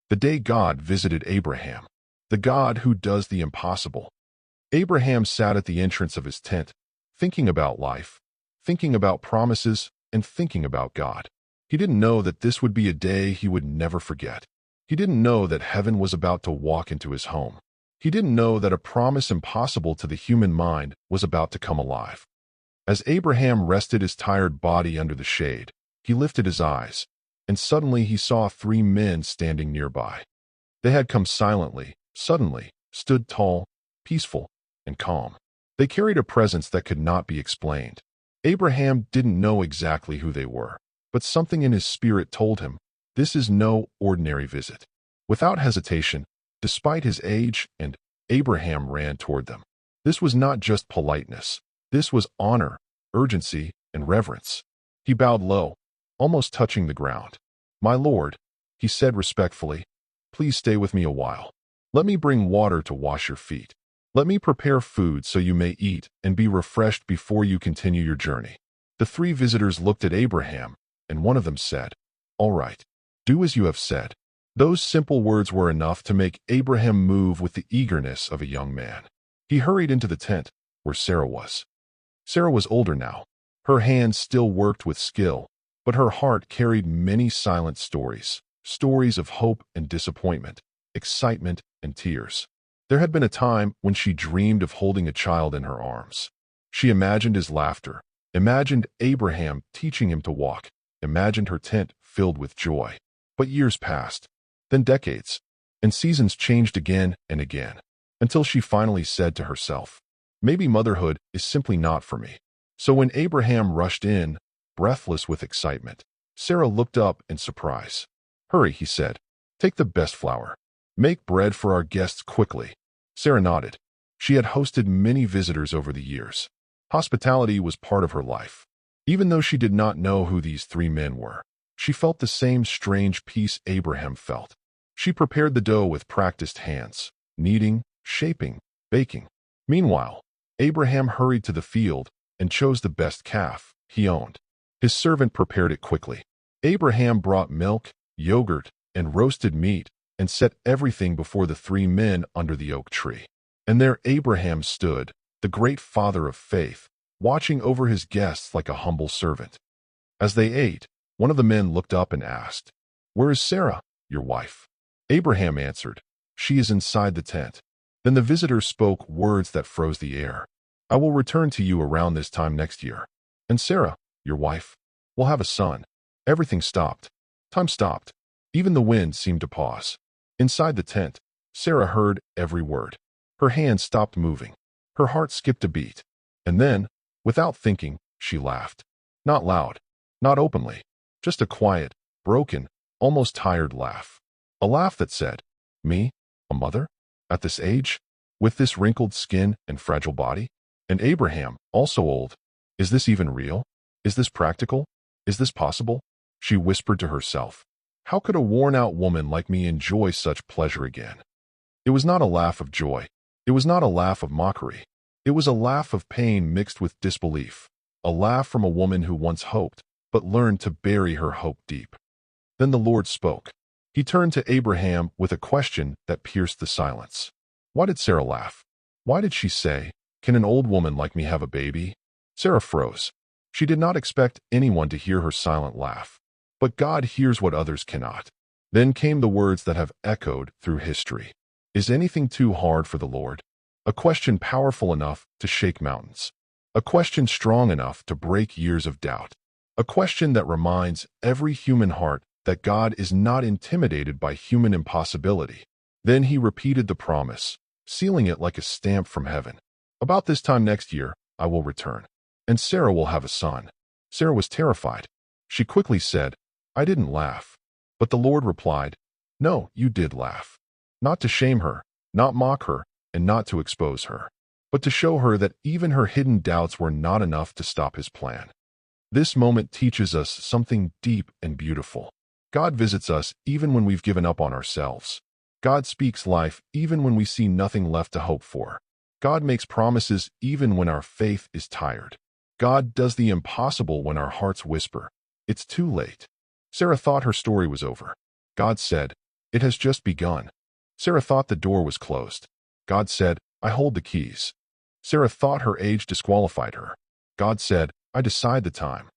the day God visited Abraham, the God who does the impossible. Abraham sat at the entrance of his tent, thinking about life, thinking about promises, and thinking about God. He didn't know that this would be a day he would never forget. He didn't know that heaven was about to walk into his home. He didn't know that a promise impossible to the human mind was about to come alive. As Abraham rested his tired body under the shade, he lifted his eyes, and suddenly he saw three men standing nearby. They had come silently, suddenly, stood tall, peaceful, and calm. They carried a presence that could not be explained. Abraham didn't know exactly who they were, but something in his spirit told him, this is no ordinary visit. Without hesitation, despite his age, Abraham ran toward them. This was not just politeness. This was honor, urgency, and reverence. He bowed low, almost touching the ground. "My lord," he said respectfully, "please stay with me a while. Let me bring water to wash your feet. Let me prepare food so you may eat and be refreshed before you continue your journey." The three visitors looked at Abraham, and one of them said, "All right, do as you have said." Those simple words were enough to make Abraham move with the eagerness of a young man. He hurried into the tent where Sarah was. Sarah was older now. Her hands still worked with skill, but her heart carried many silent stories, stories of hope and disappointment, excitement and tears. There had been a time when she dreamed of holding a child in her arms. She imagined his laughter, imagined Abraham teaching him to walk, imagined her tent filled with joy. But years passed, then decades, and seasons changed again and again, until she finally said to herself, "Maybe motherhood is simply not for me." So when Abraham rushed in, breathless with excitement, Sarah looked up in surprise. "Hurry," he said. "Take the best flour. Make bread for our guests quickly." Sarah nodded. She had hosted many visitors over the years. Hospitality was part of her life. Even though she did not know who these three men were, she felt the same strange peace Abraham felt. She prepared the dough with practiced hands, kneading, shaping, baking. Meanwhile, Abraham hurried to the field and chose the best calf he owned. His servant prepared it quickly. Abraham brought milk, yogurt, and roasted meat and set everything before the three men under the oak tree. And there Abraham stood, the great father of faith, watching over his guests like a humble servant. As they ate, one of the men looked up and asked, "Where is Sarah, your wife?" Abraham answered, "She is inside the tent." Then the visitor spoke words that froze the air. "I will return to you around this time next year. And Sarah, your wife, will have a son." Everything stopped. Time stopped. Even the wind seemed to pause. Inside the tent, Sarah heard every word. Her hands stopped moving. Her heart skipped a beat. And then, without thinking, she laughed. Not loud, not openly, just a quiet, broken, almost tired laugh. A laugh that said, "Me, a mother? At this age? With this wrinkled skin and fragile body? And Abraham, also old? Is this even real? Is this practical? Is this possible?" She whispered to herself. "How could a worn-out woman like me enjoy such pleasure again?" It was not a laugh of joy. It was not a laugh of mockery. It was a laugh of pain mixed with disbelief. A laugh from a woman who once hoped, but learned to bury her hope deep. Then the Lord spoke. He turned to Abraham with a question that pierced the silence. Why did Sarah laugh? Why did she say, "Can an old woman like me have a baby?" Sarah froze. She did not expect anyone to hear her silent laugh. But God hears what others cannot. Then came the words that have echoed through history. Is anything too hard for the Lord? A question powerful enough to shake mountains. A question strong enough to break years of doubt. A question that reminds every human heart that God is not intimidated by human impossibility. Then he repeated the promise, sealing it like a stamp from heaven. About this time next year, I will return, and Sarah will have a son. Sarah was terrified. She quickly said, "I didn't laugh." But the Lord replied, "No, you did laugh. Not to shame her, not mock her, and not to expose her, but to show her that even her hidden doubts were not enough to stop his plan." This moment teaches us something deep and beautiful. God visits us even when we've given up on ourselves. God speaks life even when we see nothing left to hope for. God makes promises even when our faith is tired. God does the impossible when our hearts whisper, "It's too late." Sarah thought her story was over. God said, It has just begun. Sarah thought the door was closed. God said, I hold the keys. Sarah thought her age disqualified her. God said, I decide the time.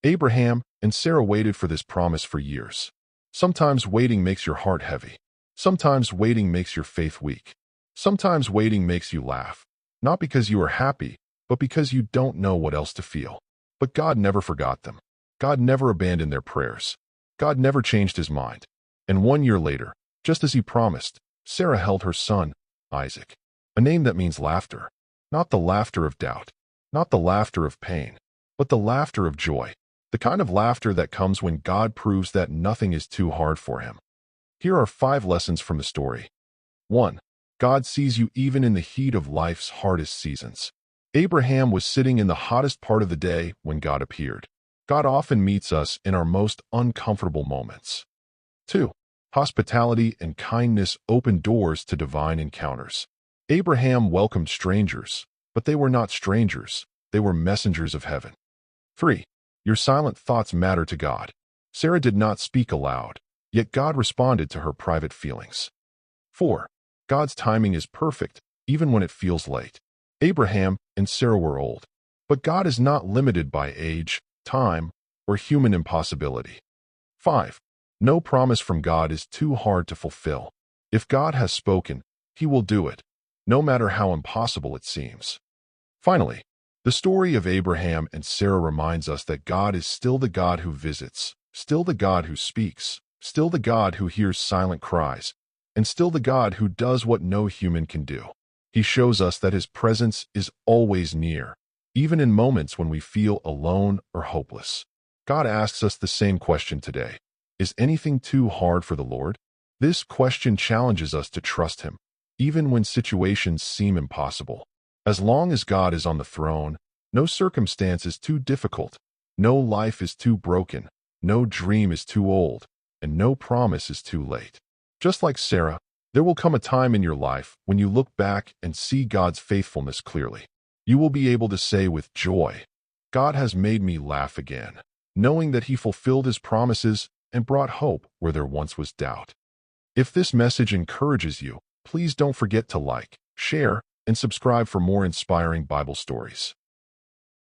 Abraham and Sarah waited for this promise for years. Sometimes waiting makes your heart heavy. Sometimes waiting makes your faith weak. Sometimes waiting makes you laugh, not because you are happy, but because you don't know what else to feel. But God never forgot them. God never abandoned their prayers. God never changed his mind. And 1 year later, just as he promised, Sarah held her son, Isaac, a name that means laughter, not the laughter of doubt, not the laughter of pain, but the laughter of joy, the kind of laughter that comes when God proves that nothing is too hard for him. Here are 5 lessons from the story. 1. God sees you even in the heat of life's hardest seasons. Abraham was sitting in the hottest part of the day when God appeared. God often meets us in our most uncomfortable moments. 2. Hospitality and kindness open doors to divine encounters. Abraham welcomed strangers, but they were not strangers. They were messengers of heaven. 3. Your silent thoughts matter to God. Sarah did not speak aloud, yet God responded to her private feelings. 4. God's timing is perfect, even when it feels late. Abraham and Sarah were old, but God is not limited by age, time, or human impossibility. 5. No promise from God is too hard to fulfill. If God has spoken, he will do it, no matter how impossible it seems. Finally, the story of Abraham and Sarah reminds us that God is still the God who visits, still the God who speaks, still the God who hears silent cries, and still the God who does what no human can do. He shows us that his presence is always near, even in moments when we feel alone or hopeless. God asks us the same question today. Is anything too hard for the Lord? This question challenges us to trust him, even when situations seem impossible. As long as God is on the throne, no circumstance is too difficult, no life is too broken, no dream is too old, and no promise is too late. Just like Sarah, there will come a time in your life when you look back and see God's faithfulness clearly. You will be able to say with joy, God has made me laugh again, knowing that he fulfilled his promises and brought hope where there once was doubt. If this message encourages you, please don't forget to like, share, and subscribe for more inspiring Bible stories.